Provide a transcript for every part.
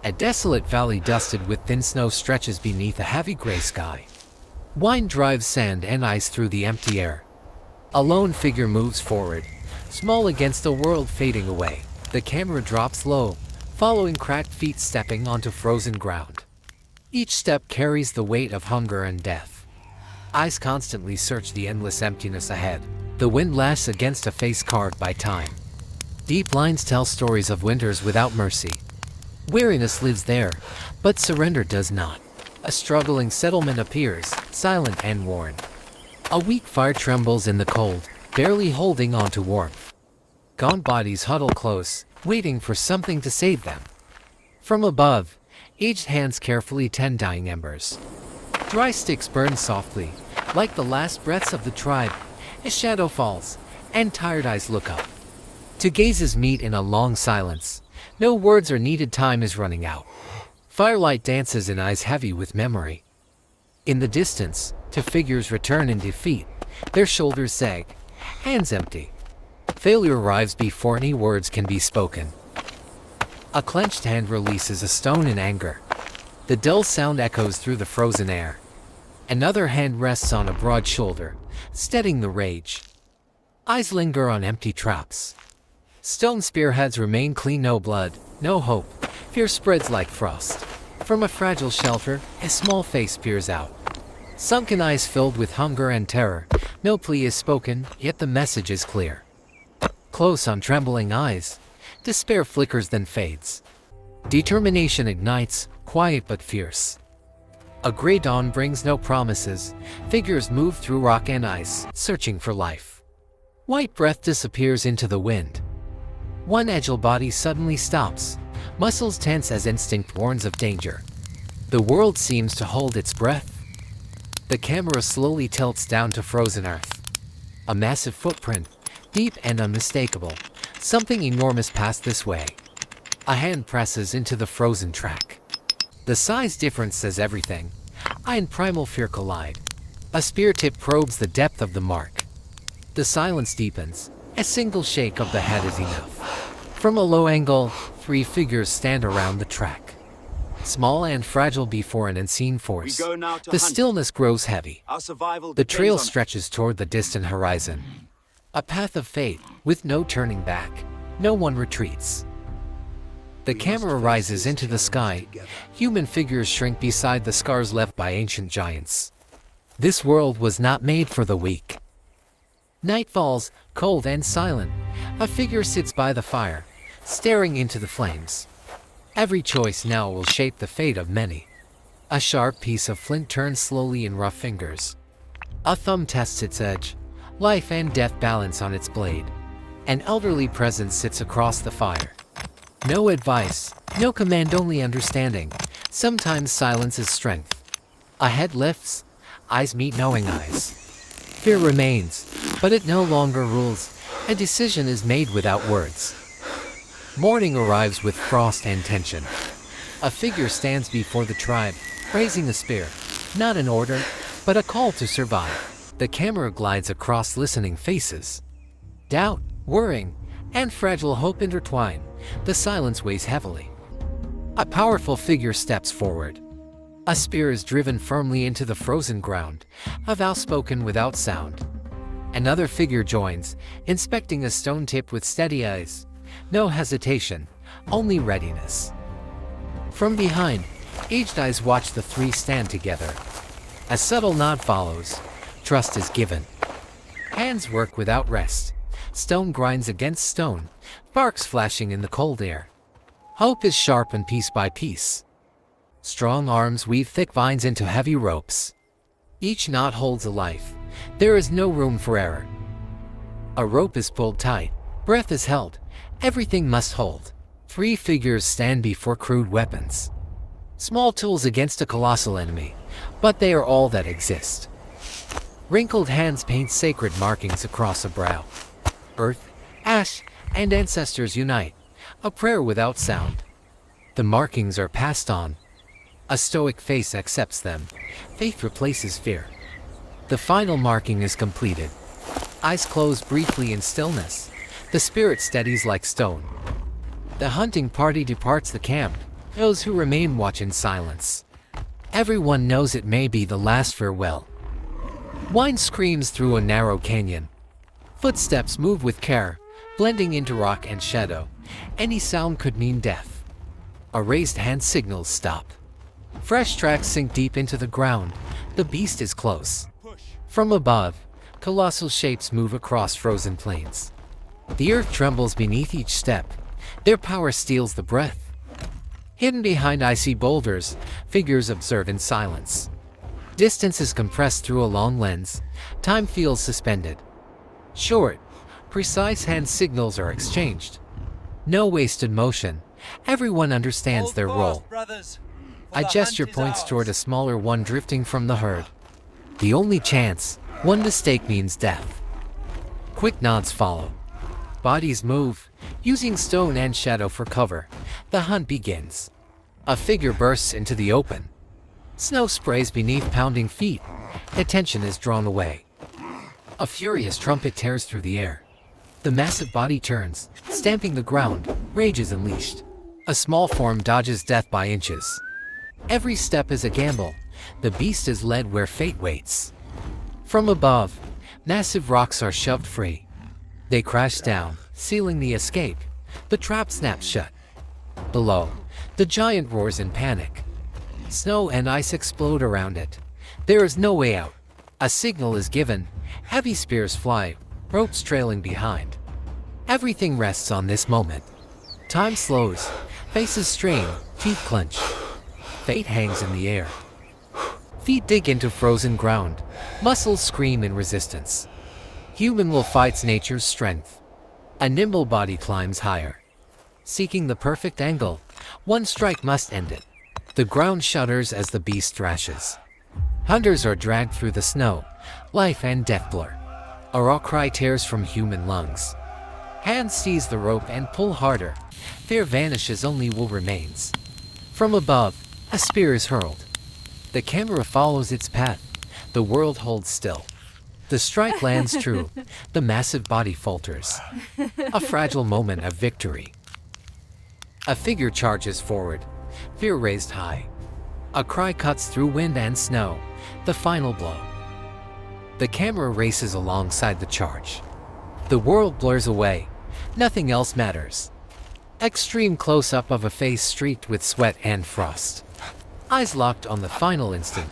A desolate valley dusted with thin snow stretches beneath a heavy gray sky. Wind drives sand and ice through the empty air. A lone figure moves forward, small against the world fading away. The camera drops low, following cracked feet stepping onto frozen ground. Each step carries the weight of hunger and death. Eyes constantly search the endless emptiness ahead. The wind lashes against a face carved by time. Deep lines tell stories of winters without mercy. Weariness lives there, but surrender does not. A struggling settlement appears, silent and worn. A weak fire trembles in the cold, barely holding on to warmth. Gaunt bodies huddle close, waiting for something to save them. From above, aged hands carefully tend dying embers. Dry sticks burn softly, like the last breaths of the tribe. A shadow falls, and tired eyes look up. Two gazes meet in a long silence. No words are needed, time is running out. Firelight dances in eyes heavy with memory. In the distance, two figures return in defeat, their shoulders sag, hands empty. Failure arrives before any words can be spoken. A clenched hand releases a stone in anger. The dull sound echoes through the frozen air. Another hand rests on a broad shoulder, steadying the rage. Eyes linger on empty traps. Stone spearheads remain clean, no blood, no hope. Fear spreads like frost. From a fragile shelter, a small face peers out. Sunken eyes filled with hunger and terror. No plea is spoken, yet the message is clear. Close on trembling eyes, despair flickers then fades. Determination ignites, quiet but fierce. A gray dawn brings no promises. Figures move through rock and ice, searching for life. White breath disappears into the wind. One agile body suddenly stops, muscles tense as instinct warns of danger. The world seems to hold its breath. The camera slowly tilts down to frozen earth. A massive footprint, deep and unmistakable. Something enormous passed this way. A hand presses into the frozen track. The size difference says everything. Eye and primal fear collide. A spear tip probes the depth of the mark. The silence deepens. A single shake of the head is enough. From a low angle, three figures stand around the track. Small and fragile before an unseen force. The stillness grows heavy. The trail stretches toward the distant horizon. A path of fate, with no turning back. No one retreats. The camera rises into the sky. Human figures shrink beside the scars left by ancient giants. This world was not made for the weak. Night falls, cold and silent. A figure sits by the fire, staring into the flames. Every choice now will shape the fate of many. A sharp piece of flint turns slowly in rough fingers. A thumb tests its edge. Life and death balance on its blade. An elderly presence sits across the fire. No advice, no command, only understanding. Sometimes silence is strength. A head lifts, eyes meet knowing eyes. Fear remains, but it no longer rules. A decision is made without words. Morning arrives with frost and tension. A figure stands before the tribe, raising a spear. Not an order, but a call to survive. The camera glides across listening faces. Doubt, worrying, and fragile hope intertwine. The silence weighs heavily. A powerful figure steps forward. A spear is driven firmly into the frozen ground, a vow spoken without sound. Another figure joins, inspecting a stone tip with steady eyes. No hesitation, only readiness. From behind, aged eyes watch the three stand together. A subtle nod follows. Trust is given. Hands work without rest. Stone grinds against stone, sparks flashing in the cold air. Hope is sharpened piece by piece. Strong arms weave thick vines into heavy ropes. Each knot holds a life. There is no room for error. A rope is pulled tight. Breath is held. Everything must hold. Three figures stand before crude weapons. Small tools against a colossal enemy, but they are all that exist. Wrinkled hands paint sacred markings across a brow. Earth, ash, and ancestors unite. A prayer without sound. The markings are passed on. A stoic face accepts them. Faith replaces fear. The final marking is completed. Eyes close briefly in stillness. The spirit steadies like stone. The hunting party departs the camp, Those who remain watch in silence. Everyone knows it may be the last farewell. Wine screams through a narrow canyon. Footsteps move with care, blending into rock and shadow. Any sound could mean death. A raised hand signals stop. Fresh tracks sink deep into the ground. The beast is close. From above, colossal shapes move across frozen plains. The earth trembles beneath each step. Their power steals the breath. Hidden behind icy boulders, figures observe in silence. Distance is compressed through a long lens. Time feels suspended. Short, precise hand signals are exchanged. No wasted motion. Everyone understands their role. A gesture points toward a smaller one drifting from the herd. The only chance, one mistake means death. Quick nods follow. Bodies move, using stone and shadow for cover. The hunt begins. A figure bursts into the open. Snow sprays beneath pounding feet. Attention is drawn away. A furious trumpet tears through the air. The massive body turns, stamping the ground. Rage is unleashed. A small form dodges death by inches. Every step is a gamble. The beast is led where fate waits. From above, massive rocks are shoved free. They crash down, sealing the escape. The trap snaps shut. Below, the giant roars in panic. Snow and ice explode around it. There is no way out. A signal is given. Heavy spears fly, ropes trailing behind. Everything rests on this moment. Time slows. Faces strain, teeth clench. Fate hangs in the air. Feet dig into frozen ground. Muscles scream in resistance. Human will fights nature's strength. A nimble body climbs higher. Seeking the perfect angle, one strike must end it. The ground shudders as the beast thrashes. Hunters are dragged through the snow. Life and death blur. A raw cry tears from human lungs. Hands seize the rope and pull harder. Fear vanishes, only will remains. From above, a spear is hurled. The camera follows its path. The world holds still. The strike lands true. The massive body falters. A fragile moment of victory. A figure charges forward, fear raised high. A cry cuts through wind and snow. The final blow. The camera races alongside the charge. The world blurs away. Nothing else matters. Extreme close-up of a face streaked with sweat and frost. Eyes locked on the final instant.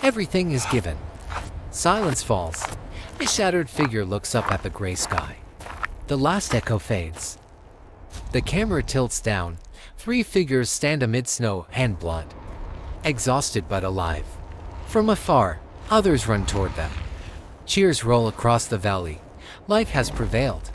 Everything is given. Silence falls. A shattered figure looks up at the gray sky. The last echo fades. The camera tilts down. 3 figures stand amid snow and blood. Exhausted but alive. From afar, others run toward them. Cheers roll across the valley. Life has prevailed.